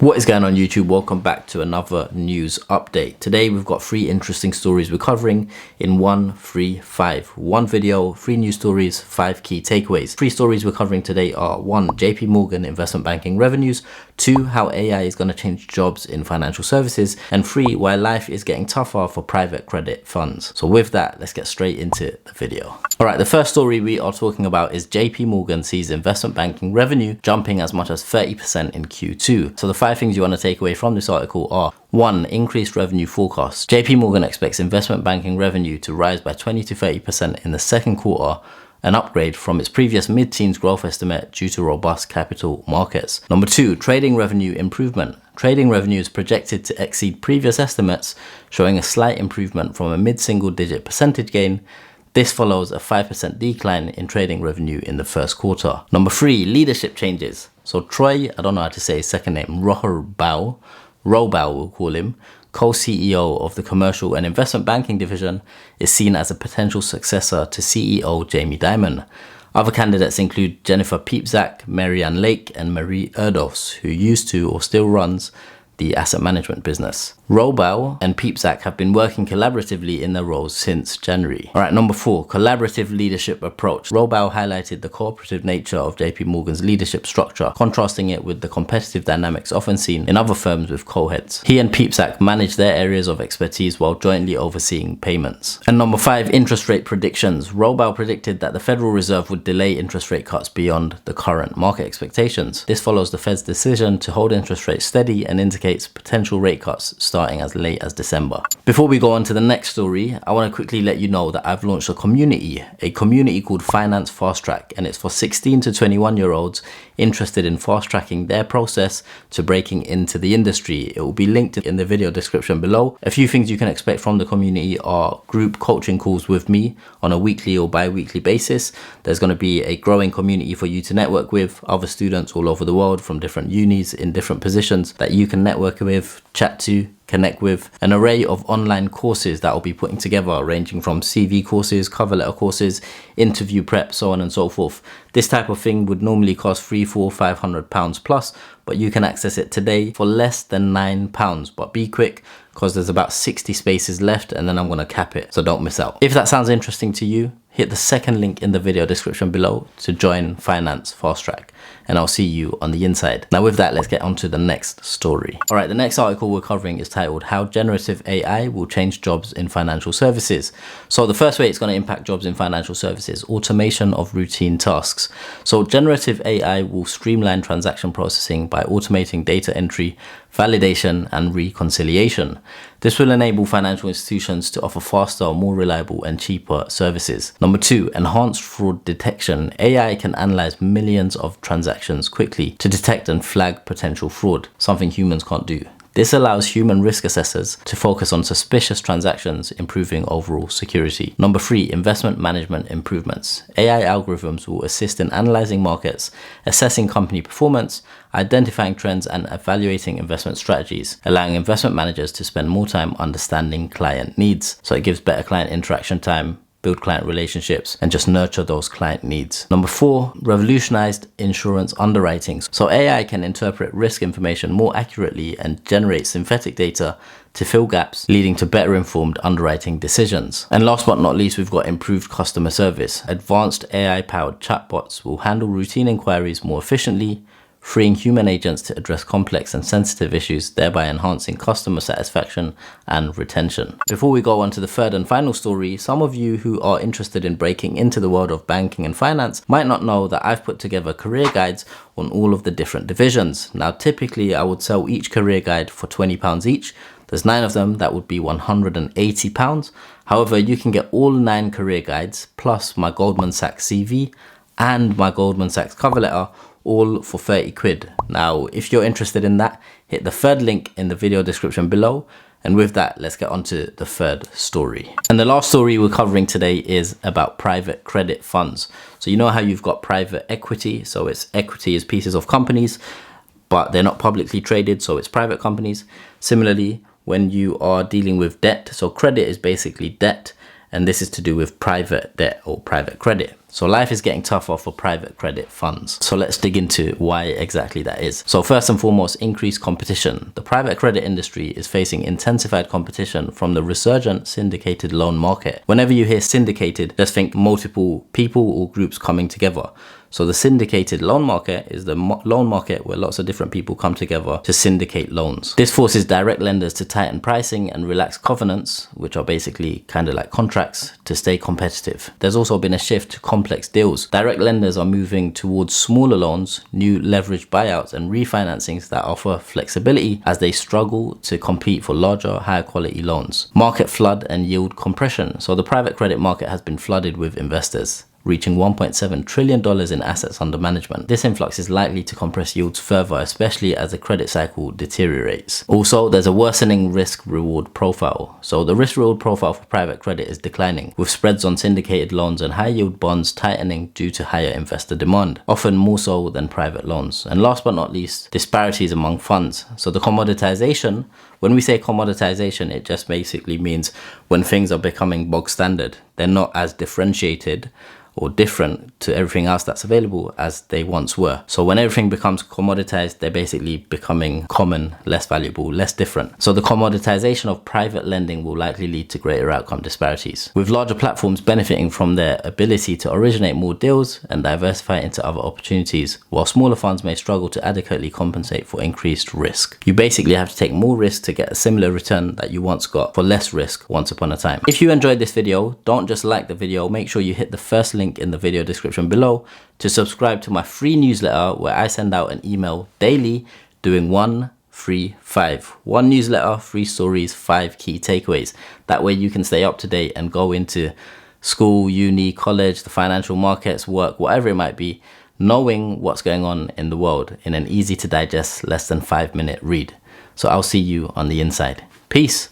What is going on YouTube? Welcome back to another news update. Today we've got 3 interesting stories we're covering in 135. 1 video, 3 news stories, 5 key takeaways. 3 stories we're covering today are 1. JPMorgan investment banking revenues, 2. How AI is going to change jobs in financial services, and 3. Why life is getting tougher for private credit funds. So with that, let's get straight into the video. Alright, the first story we are talking about is JPMorgan sees investment banking revenue jumping as much as 30% in Q2. So the 5 things you want to take away from this article are: 1. Increased revenue forecasts. JPMorgan expects investment banking revenue to rise by 20 to 30% in the second quarter, an upgrade from its previous mid-teens growth estimate due to robust capital markets. Number 2. Trading revenue improvement. Trading revenue is projected to exceed previous estimates, showing a slight improvement from a mid-single digit percentage gain. This follows a 5% decline in trading revenue in the first quarter. Number 3, leadership changes. So Troy, I don't know how to say his second name, Rohrbau we'll call him, co-CEO of the commercial and investment banking division, is seen as a potential successor to CEO Jamie Dimon. Other candidates include Jennifer Piepzak, Marianne Lake, and Marie Erdos, who used to or still runs the asset management business. Rohrbau and Piepzak have been working collaboratively in their roles since January. Alright, number 4, collaborative leadership approach. Rohrbau highlighted the cooperative nature of JPMorgan's leadership structure, contrasting it with the competitive dynamics often seen in other firms with co-heads. He and Piepzak manage their areas of expertise while jointly overseeing payments. And number 5, interest rate predictions. Rohrbau predicted that the Federal Reserve would delay interest rate cuts beyond the current market expectations. This follows the Fed's decision to hold interest rates steady and indicates potential rate cuts starting as late as December. Before we go on to the next story, I want to quickly let you know that I've launched a community called Finance Fast Track, and it's for 16 to 21 year olds interested in fast tracking their process to breaking into the industry. It will be linked in the video description below. A few things you can expect from the community are group coaching calls with me on a weekly or bi-weekly basis. There's going to be a growing community for you to network with, other students all over the world from different unis in different positions that you can network with, chat to, connect with, an array of online courses that I'll be putting together, ranging from CV courses, cover letter courses, interview prep, so on and so forth. This type of thing would normally cost £300-500 plus, but you can access it today for less than £9. But be quick, because there's about 60 spaces left and then I'm going to cap it, so don't miss out. If that sounds interesting to you, hit the second link in the video description below to join Finance Fast Track, and I'll see you on the inside. Now with that, let's get on to the next story. Alright, the next article we're covering is titled How Generative AI Will Change Jobs in Financial Services. So the first way it's going to impact jobs in financial services: automation of routine tasks. So generative AI will streamline transaction processing by automating data entry, validation, and reconciliation. This will enable financial institutions to offer faster, more reliable, and cheaper services. Number 2, enhanced fraud detection. AI can analyze millions of transactions quickly to detect and flag potential fraud, something humans can't do. This allows human risk assessors to focus on suspicious transactions, improving overall security. Number 3, investment management improvements. AI algorithms will assist in analyzing markets, assessing company performance, identifying trends, and evaluating investment strategies, allowing investment managers to spend more time understanding client needs. So it gives better client interaction time, build client relationships, and just nurture those client needs. Number 4, revolutionized insurance underwriting. So AI can interpret risk information more accurately and generate synthetic data to fill gaps, leading to better informed underwriting decisions. And last but not least, we've got improved customer service. Advanced AI-powered chatbots will handle routine inquiries more efficiently, freeing human agents to address complex and sensitive issues, thereby enhancing customer satisfaction and retention. Before we go on to the third and final story, some of you who are interested in breaking into the world of banking and finance might not know that I've put together career guides on all of the different divisions. Now, typically I would sell each career guide for £20 each. There's 9 of them, that would be £180. However, you can get all 9 career guides plus my Goldman Sachs CV and my Goldman Sachs cover letter, all for 30 quid. Now, if you're interested in that, hit the third link in the video description below. And with that, let's get on to the third story. And the last story we're covering today is about private credit funds. So you know how you've got private equity. So it's equity is pieces of companies, but they're not publicly traded, so it's private companies. Similarly, when you are dealing with debt, so credit is basically debt, and this is to do with private debt or private credit. So life is getting tougher for private credit funds. So let's dig into why exactly that is. So first and foremost, increased competition. The private credit industry is facing intensified competition from the resurgent syndicated loan market. Whenever you hear syndicated, just think multiple people or groups coming together. So the syndicated loan market is the loan market where lots of different people come together to syndicate loans. This forces direct lenders to tighten pricing and relax covenants, which are basically kind of like contracts, to stay competitive. There's also been a shift to complex deals. Direct lenders are moving towards smaller loans, new leveraged buyouts and refinancings that offer flexibility as they struggle to compete for larger, higher quality loans. Market flood and yield compression. So the private credit market has been flooded with investors, reaching $1.7 trillion in assets under management. This influx is likely to compress yields further, especially as the credit cycle deteriorates. Also, there's a worsening risk-reward profile. So the risk-reward profile for private credit is declining, with spreads on syndicated loans and high-yield bonds tightening due to higher investor demand, often more so than private loans. And last but not least, disparities among funds. So the commoditization, when we say commoditization, it just basically means when things are becoming bog standard, they're not as differentiated or different to everything else that's available as they once were. So when everything becomes commoditized, they're basically becoming common, less valuable, less different. So the commoditization of private lending will likely lead to greater outcome disparities, with larger platforms benefiting from their ability to originate more deals and diversify into other opportunities, while smaller funds may struggle to adequately compensate for increased risk. You basically have to take more risk to get a similar return that you once got for less risk once upon a time. If you enjoyed this video, don't just like the video, make sure you hit the first link in the video description below to subscribe to my free newsletter where I send out an email daily doing 1, 3, 5. One newsletter, 3 stories, 5 key takeaways. That way you can stay up to date and go into school, uni, college, the financial markets, work, whatever it might be, knowing what's going on in the world in an easy to digest, less than 5-minute read. So I'll see you on the inside. Peace.